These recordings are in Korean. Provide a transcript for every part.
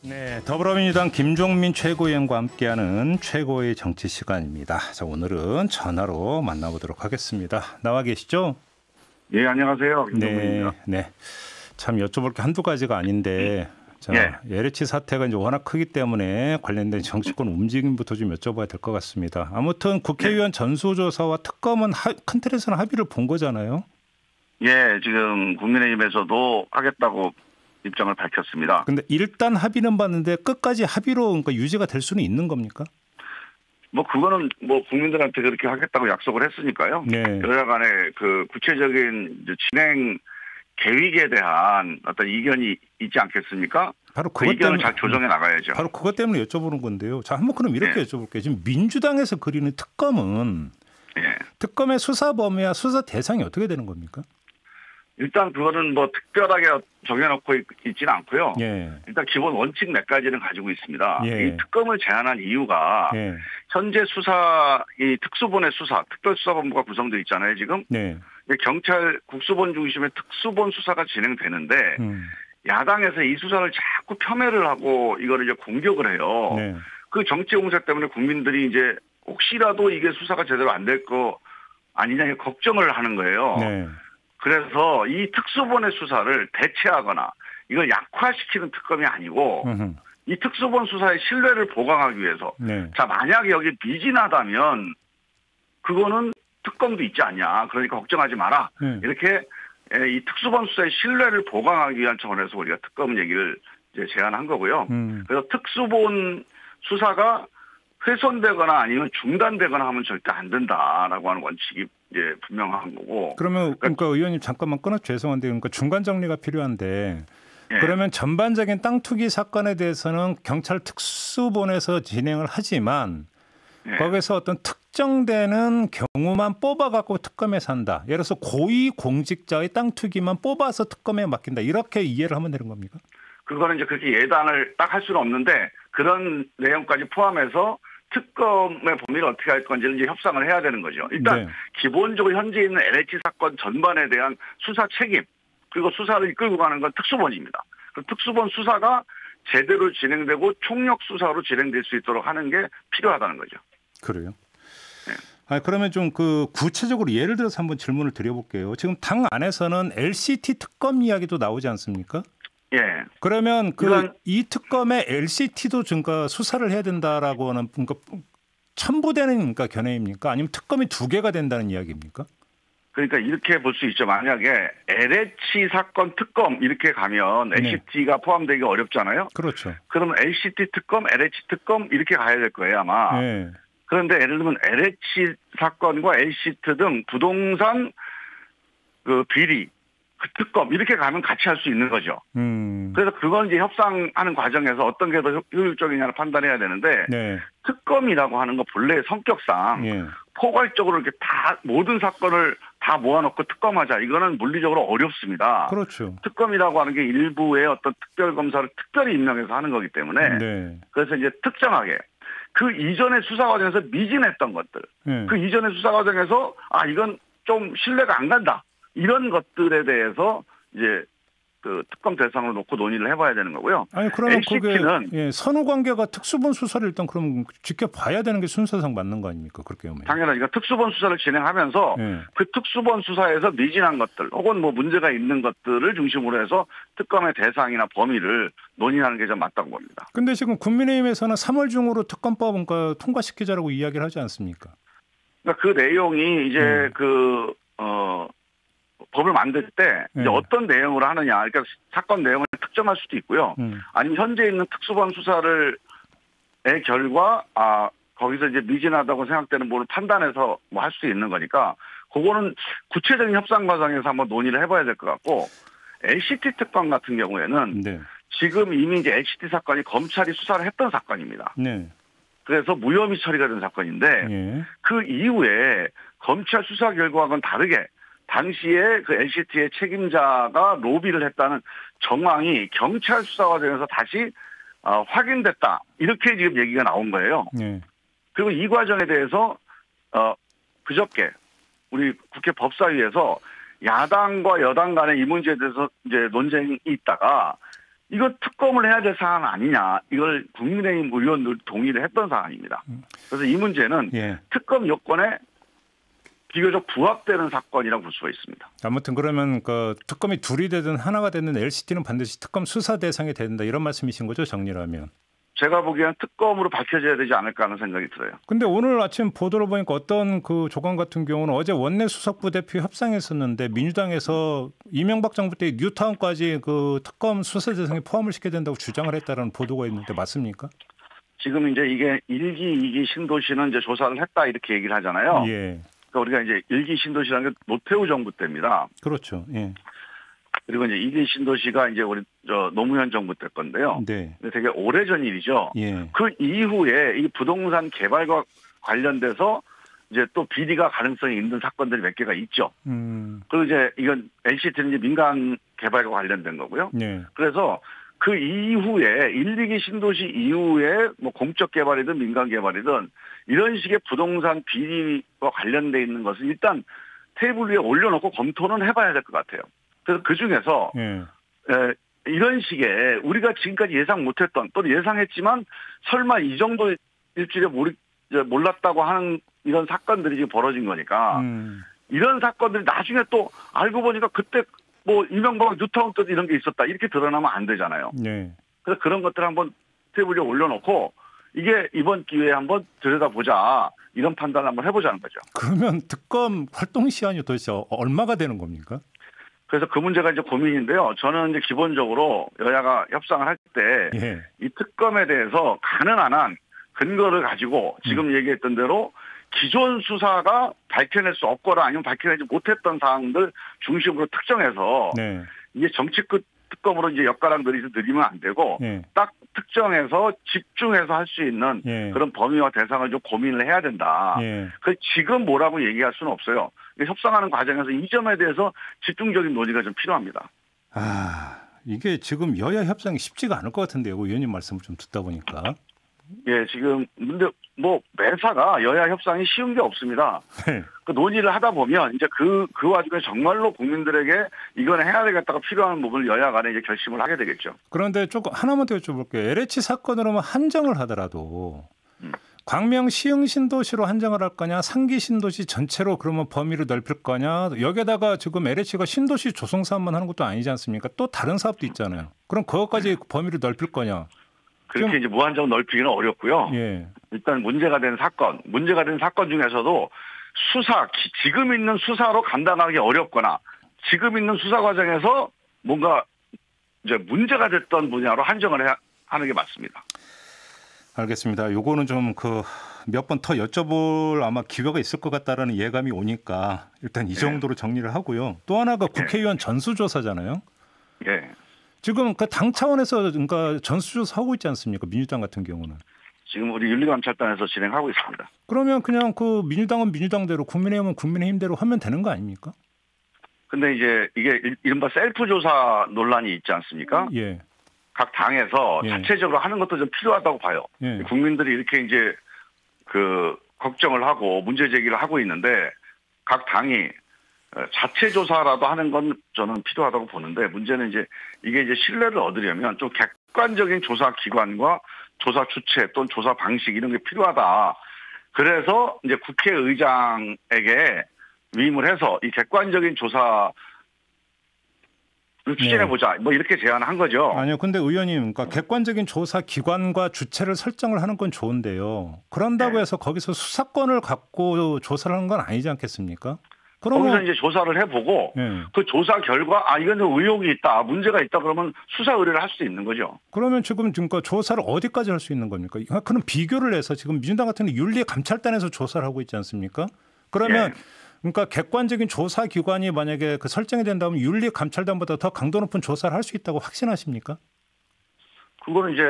네, 더불어민주당 김종민 최고위원과 함께하는 최고의 정치 시간입니다. 자, 오늘은 전화로 만나보도록 하겠습니다. 나와 계시죠? 예, 안녕하세요. 김종민입니다. 네. 참 여쭤볼 게 한두 가지가 아닌데, 자, LH 사태가 이제 워낙 크기 때문에 관련된 정치권 움직임부터 좀 여쭤봐야 될 것 같습니다. 아무튼 국회의원 전수조사와 특검은 큰 틀에서는 합의를 본 거잖아요. 예, 지금 국민의힘에서도 하겠다고 입장을 밝혔습니다. 근데 일단 합의는 봤는데 끝까지 합의로 그러니까 유지가 될 수는 있는 겁니까? 그거는 국민들한테 그렇게 하겠다고 약속을 했으니까요. 네. 여야간에 그 구체적인 이제 진행 계획에 대한 어떤 이견이 있지 않겠습니까? 바로 그 이견을 잘 조정해 나가야죠. 바로 그것 때문에 여쭤보는 건데요. 자, 한번 그럼 이렇게 여쭤볼게요. 지금 민주당에서 그리는 특검은 특검의 수사 범위와 수사 대상이 어떻게 되는 겁니까? 일단 그거는 특별하게 정해놓고 있지는 않고요. 일단 기본 원칙 몇 가지는 가지고 있습니다. 이 특검을 제안한 이유가 현재 수사, 이 특수본의 수사, 특별수사본부가 구성되어 있잖아요, 지금. 경찰 국수본 중심의 특수본 수사가 진행되는데 야당에서 이 수사를 자꾸 폄훼를 하고 이거를 이제 공격을 해요. 그 정치 공세 때문에 국민들이 이제 혹시라도 이게 수사가 제대로 안 될 거 아니냐 걱정을 하는 거예요. 그래서 이 특수본의 수사를 대체하거나 이걸 약화시키는 특검이 아니고 이 특수본 수사의 신뢰를 보강하기 위해서 자, 만약에 여기 미진하다면 그거는 특검도 있지 않냐. 그러니까 걱정하지 마라. 이렇게 이 특수본 수사의 신뢰를 보강하기 위한 차원에서 우리가 특검 얘기를 이제 제안한 거고요. 그래서 특수본 수사가 훼손되거나 아니면 중단되거나 하면 절대 안 된다라고 하는 원칙이 이제 분명한 거고. 그러면 그러니까 의원님 잠깐만 끊어 죄송한데 그러니까 중간 정리가 필요한데 그러면 전반적인 땅 투기 사건에 대해서는 경찰 특수본에서 진행을 하지만 거기서 어떤 특정되는 경우만 뽑아갖고 특검에 산다. 예를 들어서 고위 공직자의 땅 투기만 뽑아서 특검에 맡긴다. 이렇게 이해를 하면 되는 겁니까? 그거는 이제 그렇게 예단을 딱 할 수는 없는데 그런 내용까지 포함해서 특검의 범위를 어떻게 할 건지는 이제 협상을 해야 되는 거죠. 일단 기본적으로 현재 있는 LH 사건 전반에 대한 수사 책임 그리고 수사를 이끌고 가는 건 특수본입니다. 그 특수본 수사가 제대로 진행되고 총력 수사로 진행될 수 있도록 하는 게 필요하다는 거죠. 그래요? 그러면 좀 구체적으로 예를 들어서 한번 질문을 드려볼게요. 지금 당 안에서는 LCT 특검 이야기도 나오지 않습니까? 그러면 이 특검에 LCT도 그러니까 수사를 해야 된다라고 하는 그러니까 첨부되는 견해입니까? 아니면 특검이 두 개가 된다는 이야기입니까? 그러니까 이렇게 볼 수 있죠. 만약에 LH 사건 특검 이렇게 가면 LCT가 포함되기 어렵잖아요. 그렇죠. 그러면 LCT 특검, LH 특검 이렇게 가야 될 거예요 아마. 그런데 예를 들면 LH 사건과 LCT 등 부동산 비리 그 특검 이렇게 가면 같이 할 수 있는 거죠. 그래서 그건 이제 협상하는 과정에서 어떤 게 더 효율적이냐를 판단해야 되는데 특검이라고 하는 거 본래의 성격상 포괄적으로 이렇게 다 모든 사건을 다 모아놓고 특검하자 이거는 물리적으로 어렵습니다. 그렇죠. 특검이라고 하는 게 일부의 어떤 특별검사를 특별히 임명해서 하는 거기 때문에 그래서 이제 특정하게 그 이전의 수사 과정에서 미진했던 것들 그 이전의 수사 과정에서 이건 좀 신뢰가 안 간다. 이런 것들에 대해서 이제 그 특검 대상으로 놓고 논의를 해봐야 되는 거고요. 아니 그러면 그게 선후 관계가 특수본 수사를 일단 그럼 지켜봐야 되는 게 순서상 맞는 거 아닙니까? 그렇게 보면. 당연하니까 특수본 수사를 진행하면서 그 특수본 수사에서 미진한 것들 혹은 문제가 있는 것들을 중심으로 해서 특검의 대상이나 범위를 논의하는 게 좀 맞다고 봅니다. 그런데 지금 국민의힘에서는 3월 중으로 특검법 통과시키자라고 이야기를 하지 않습니까? 그러니까 그 내용이 이제 법을 만들 때 이제 어떤 내용으로 하느냐, 그러니까 사건 내용을 특정할 수도 있고요. 아니면 현재 있는 특수본 수사의 결과 거기서 이제 미진하다고 생각되는 부분을 판단해서 할 수 있는 거니까 그거는 구체적인 협상 과정에서 한번 논의를 해봐야 될 것 같고 LCT 특검 같은 경우에는 지금 이미 이제 LCT 사건이 검찰이 수사를 했던 사건입니다. 그래서 무혐의 처리가 된 사건인데 그 이후에 검찰 수사 결과와는 다르게 당시에 그 LCT의 책임자가 로비를 했다는 정황이 경찰 수사 과정에서 다시 확인됐다. 이렇게 지금 얘기가 나온 거예요. 그리고 이 과정에 대해서 그저께 우리 국회 법사위에서 야당과 여당 간의 이 문제에 대해서 이제 논쟁이 있다가 이거 특검을 해야 될 사안 아니냐. 이걸 국민의힘 의원들 동의를 했던 사안입니다. 그래서 이 문제는 예. 특검 요건에 비교적 부합되는 사건이라고 볼 수가 있습니다. 아무튼 그러면 그 특검이 둘이 되든 하나가 되든 LCT는 반드시 특검 수사 대상이 된다 이런 말씀이신 거죠, 정리를 하면? 제가 보기에는 특검으로 밝혀져야 되지 않을까 하는 생각이 들어요. 근데 오늘 아침 보도를 보니까 어떤 그 조간 같은 경우는 어제 원내 수석부 대표 협상했었는데 민주당에서 이명박 정부 때 뉴타운까지 그 특검 수사 대상에 포함을 시켜야 된다고 주장을 했다는 보도가 있는데 맞습니까? 지금 이제 이게 1기, 2기 신도시는 이제 조사를 했다 이렇게 얘기를 하잖아요. 예. 그러니까 우리가 이제 1기 신도시라는 게 노태우 정부 때입니다. 그렇죠. 예. 그리고 이제 2기 신도시가 이제 우리 노무현 정부 때 건데요. 네. 되게 오래전 일이죠. 예. 그 이후에 이 부동산 개발과 관련돼서 이제 또 비리가 가능성이 있는 사건들이 몇 개가 있죠. 그리고 이제 이건 NCT는 이제 민간 개발과 관련된 거고요. 네. 그래서 그 이후에 1, 2기 신도시 이후에 뭐 공적 개발이든 민간 개발이든 이런 식의 부동산 비리와 관련돼 있는 것은 일단 테이블 위에 올려놓고 검토는 해봐야 될 것 같아요. 그래서 그 중에서 이런 식의 우리가 지금까지 예상 못했던 또는 예상했지만 설마 이 정도 일주일에 몰랐다고 하는 이런 사건들이 지금 벌어진 거니까 이런 사건들이 나중에 또 알고 보니까 그때 뭐 이명박 뉴타운 때도 이런 게 있었다 이렇게 드러나면 안 되잖아요. 네. 그래서 그런 것들을 한번 테이블에 올려놓고 이게 이번 기회에 한번 들여다보자 이런 판단을 한번 해보자는 거죠. 그러면 특검 활동 시한이 도대체 얼마가 되는 겁니까? 그래서 그 문제가 이제 고민인데요. 저는 이제 기본적으로 여야가 협상을 할 때 이 특검에 대해서 가능한 한 근거를 가지고 지금 얘기했던 대로 기존 수사가 밝혀낼 수 없거나 아니면 밝혀내지 못했던 사항들 중심으로 특정해서 이게 정치급 특검으로 이제 엿가락들이 늘리면 안 되고 딱 특정해서 집중해서 할 수 있는 그런 범위와 대상을 좀 고민을 해야 된다. 그 지금 뭐라고 얘기할 수는 없어요. 협상하는 과정에서 이 점에 대해서 집중적인 논의가 좀 필요합니다. 이게 지금 여야 협상이 쉽지가 않을 것 같은데요. 의원님 말씀을 좀 듣다 보니까. 예, 지금 근데 뭐 매사가 여야 협상이 쉬운 게 없습니다. 그 논의를 하다 보면 이제 그 와중에 정말로 국민들에게 이건 해야 되겠다가 필요한 부분을 여야 간에 이제 결심을 하게 되겠죠. 그런데 조금 하나만 더 여쭤볼게요. LH 사건으로만 한정을 하더라도 광명 시흥 신도시로 한정을 할 거냐, 상기 신도시 전체로 그러면 범위를 넓힐 거냐. 여기에다가 지금 LH가 신도시 조성 사업만 하는 것도 아니지 않습니까? 또 다른 사업도 있잖아요. 그럼 그것까지 범위를 넓힐 거냐? 그렇게 이제 무한정 넓히기는 어렵고요. 예. 일단 문제가 된 사건 중에서도 지금 있는 수사로 감당하기 어렵거나 지금 있는 수사 과정에서 뭔가 이제 문제가 됐던 분야로 한정을 하는 게 맞습니다. 알겠습니다. 요거는 좀 몇 번 더 여쭤볼 아마 기회가 있을 것 같다라는 예감이 오니까 일단 이 정도로 정리를 하고요. 또 하나가 국회의원 전수조사잖아요. 예. 지금 그 당 차원에서 그러니까 전수조사 하고 있지 않습니까? 민주당 같은 경우는. 지금 우리 윤리감찰단에서 진행하고 있습니다. 그러면 그냥 그 민주당은 민주당대로 국민의힘은 국민의힘대로 하면 되는 거 아닙니까? 근데 이제 이게 이른바 셀프 조사 논란이 있지 않습니까? 예. 각 당에서 자체적으로 하는 것도 좀 필요하다고 봐요. 예. 국민들이 이렇게 이제 걱정을 하고 문제 제기를 하고 있는데 각 당이 자체 조사라도 하는 건 저는 필요하다고 보는데 문제는 이게 신뢰를 얻으려면 좀 객관적인 조사 기관과 조사 주체 또는 조사 방식 이런 게 필요하다. 그래서 이제 국회의장에게 위임을 해서 이 객관적인 조사를 추진해보자. 뭐 이렇게 제안한 거죠. 아니요. 근데 의원님, 그러니까 객관적인 조사 기관과 주체를 설정을 하는 건 좋은데요. 그런다고 해서 거기서 수사권을 갖고 조사를 하는 건 아니지 않겠습니까? 거기서 이제 조사를 해보고 그 조사 결과 이건 의혹이 있다, 문제가 있다 그러면 수사 의뢰를 할 수 있는 거죠. 그러면 지금 그러니까 조사를 어디까지 할 수 있는 겁니까? 그럼 비교를 해서 지금 민주당 같은 윤리감찰단에서 조사를 하고 있지 않습니까? 그러면 그러니까 객관적인 조사 기관이 만약에 설정이 된다면 윤리감찰단보다 더 강도 높은 조사를 할 수 있다고 확신하십니까? 그거는 이제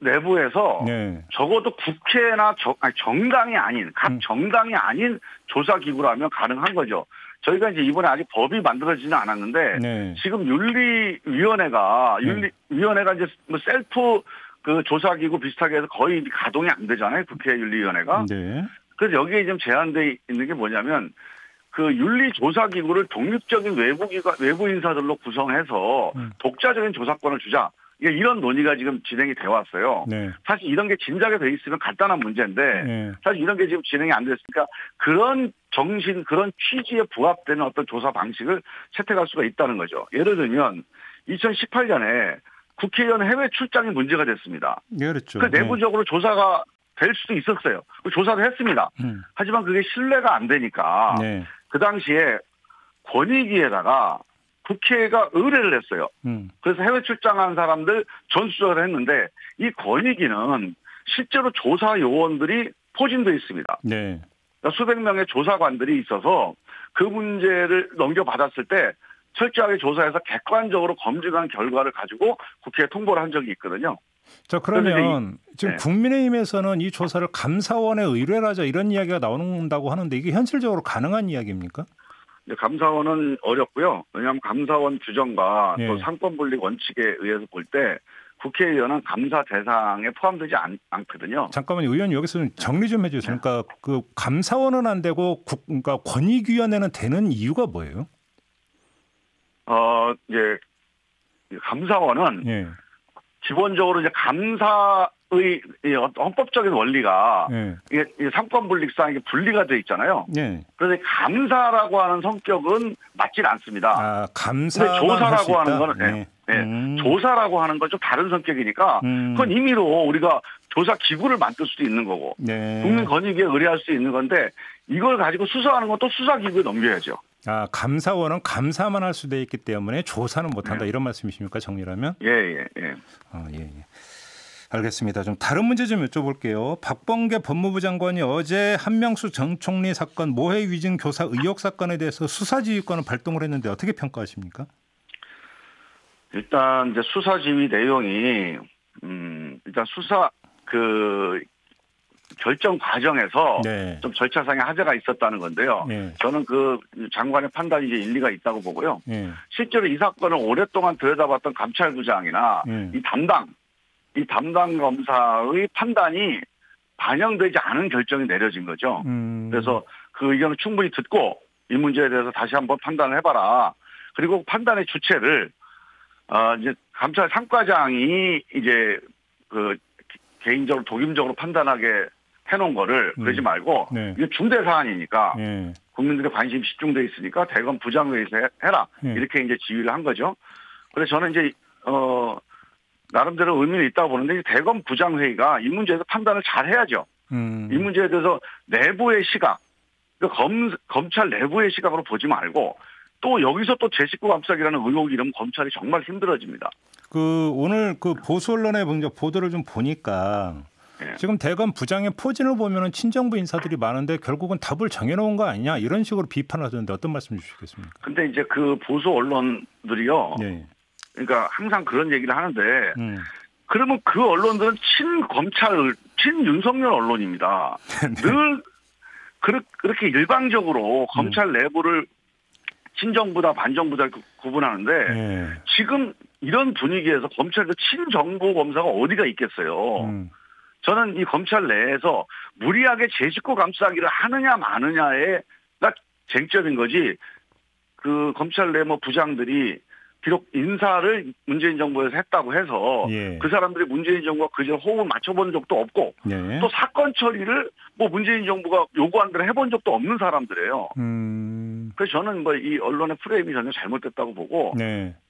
내부에서 적어도 국회나 정당이 아닌 각 정당이 아닌 조사 기구라면 가능한 거죠. 저희가 이제 이번에 아직 법이 만들어지지는 않았는데 지금 윤리위원회가 이제 뭐 셀프 조사 기구 비슷하게 해서 거의 가동이 안 되잖아요. 국회 윤리위원회가. 그래서 여기에 지금 제한돼 있는 게 뭐냐면 그 윤리조사기구를 독립적인 외부 인사들로 구성해서 독자적인 조사권을 주자. 이런 논의가 지금 진행이 되어 왔어요. 네. 사실 이런 게 진작에 돼 있으면 간단한 문제인데 네. 사실 이런 게 지금 진행이 안 됐으니까 그런 정신, 그런 취지에 부합되는 어떤 조사 방식을 채택할 수가 있다는 거죠. 예를 들면 2018년에 국회의원 해외 출장이 문제가 됐습니다. 네, 그렇죠. 그 내부적으로 조사가 될 수도 있었어요. 조사도 했습니다. 하지만 그게 신뢰가 안 되니까 네. 그 당시에 권익위에다가 국회가 의뢰를 했어요. 그래서 해외 출장한 사람들 전수조사를 했는데 이 권익위는 실제로 조사 요원들이 포진되어 있습니다. 네. 그러니까 수백 명의 조사관들이 있어서 그 문제를 넘겨받았을 때 철저하게 조사해서 객관적으로 검증한 결과를 가지고 국회에 통보를 한 적이 있거든요. 자, 그러면 지금 네. 국민의힘에서는 이 조사를 감사원에 의뢰를 하자 이런 이야기가 나온다고 하는데 이게 현실적으로 가능한 이야기입니까? 감사원은 어렵고요. 왜냐하면 감사원 규정과 또 상권분립 원칙에 의해서 볼 때 국회의원은 감사 대상에 포함되지 않거든요. 잠깐만요. 의원님 여기서 정리 좀 해 주세요. 그러니까 그 감사원은 안 되고 그러니까 권익위원회는 되는 이유가 뭐예요? 이제 감사원은 기본적으로 이제 감사의 헌법적인 원리가 이게 상권분립상 이게 분리가 돼 있잖아요. 그래서 감사라고 하는 성격은 맞질 않습니다. 아, 감사 조사라고 하는 거는 조사라고 하는 건 좀 다른 성격이니까 그건 임의로 우리가 조사 기구를 만들 수도 있는 거고 국민권익위에 의뢰할 수 있는 건데 이걸 가지고 수사하는 건 또 수사 기구에 넘겨야죠. 아, 감사원은 감사만 할 수 돼 있기 때문에 조사는 못한다 이런 말씀이십니까? 정리라면? 예. 알겠습니다. 좀 다른 문제 좀 여쭤볼게요. 박범계 법무부 장관이 어제 한명수 전 총리 사건 모해 위증 교사 의혹 사건에 대해서 수사지휘권을 발동을 했는데 어떻게 평가하십니까? 일단 이제 수사지휘 내용이 일단 수사 결정 과정에서 좀 절차상의 하자가 있었다는 건데요. 저는 그 장관의 판단이 이제 일리가 있다고 보고요. 실제로 이 사건을 오랫동안 들여다봤던 감찰부장이나 이 담당 검사의 판단이 반영되지 않은 결정이 내려진 거죠. 그래서 그 의견을 충분히 듣고 이 문제에 대해서 다시 한번 판단을 해봐라. 그리고 판단의 주체를 이제 감찰 상과장이 이제 그 개인적으로 독임적으로 판단하게 해놓은 거를 그러지 말고 이게 중대 사안이니까 국민들의 관심이 집중돼 있으니까 대검 부장회의에서 해라 이렇게 이제 지휘를 한 거죠. 그래서 저는 이제 나름대로 의미는 있다고 보는데 대검 부장회의가 이 문제에서 판단을 잘 해야죠. 이 문제에 대해서 내부의 시각, 검찰 내부의 시각으로 보지 말고 또 여기서 또 제19 감싸기라는 의혹이 이러면 검찰이 정말 힘들어집니다. 그 오늘 그 보수 언론의 보도를 좀 보니까 지금 대검 부장의 포진을 보면은 친정부 인사들이 많은데 결국은 답을 정해놓은 거 아니냐 이런 식으로 비판을 하던데 어떤 말씀 주시겠습니까? 근데 이제 그 보수 언론들이요. 그러니까 항상 그런 얘기를 하는데 그러면 그 언론들은 친검찰, 친윤석열 언론입니다. 늘 그렇게 일방적으로 검찰 내부를 친정부다 반정부다 구분하는데 지금 이런 분위기에서 검찰에서 친정부 검사가 어디가 있겠어요. 저는 이 검찰 내에서 무리하게 제19 감싸기를 하느냐 마느냐가 쟁점인 거지 그 검찰 내 부장들이 비록 인사를 문재인 정부에서 했다고 해서 그 사람들이 문재인 정부와 그저 호흡을 맞춰본 적도 없고 또 사건 처리를 문재인 정부가 요구한 대로 해본 적도 없는 사람들이에요. 그래서 저는 이 언론의 프레임이 전혀 잘못됐다고 보고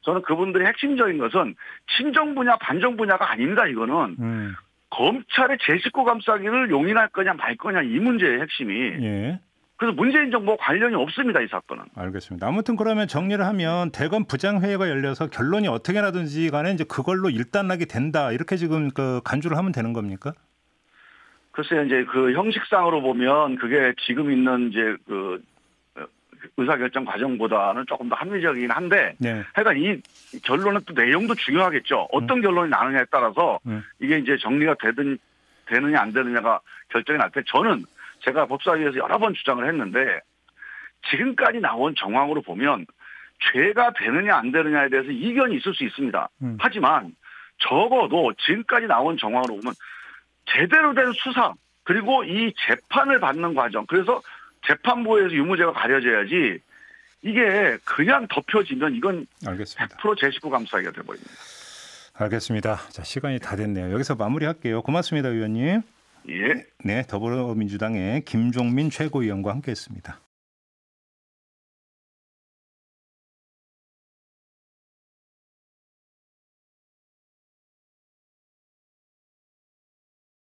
저는 그분들의 핵심적인 것은 친정부냐 반정부냐가 아닙니다. 이거는 검찰의 제19 감싸기를 용인할 거냐 말 거냐 이 문제의 핵심이. 그래서 문재인 정부와 관련이 없습니다. 이 사건은. 알겠습니다. 아무튼 그러면 정리를 하면 대검 부장회의가 열려서 결론이 어떻게 나든지 간에 이제 그걸로 일단락이 된다. 이렇게 지금 그 간주를 하면 되는 겁니까? 글쎄요. 이제 그 형식상으로 보면 그게 지금 있는 이제 그 의사결정 과정보다는 조금 더 합리적이긴 한데 하여간 이 결론은 또 내용도 중요하겠죠. 어떤 결론이 나느냐에 따라서 이게 이제 정리가 되느냐 안 되느냐가 결정이 날 때 저는 제가 법사위에서 여러 번 주장을 했는데 지금까지 나온 정황으로 보면 죄가 되느냐 안 되느냐에 대해서 이견이 있을 수 있습니다. 하지만 적어도 지금까지 나온 정황으로 보면 제대로 된 수사 그리고 이 재판을 받는 과정 그래서 재판부에서 유무죄가 가려져야지 이게 그냥 덮여지면 이건 알겠습니다. 100% 제19 감싸기가 돼버립니다. 알겠습니다. 자, 시간이 다 됐네요. 여기서 마무리할게요. 고맙습니다, 의원님. 예. 네, 더불어민주당의 김종민 최고위원과 함께했습니다.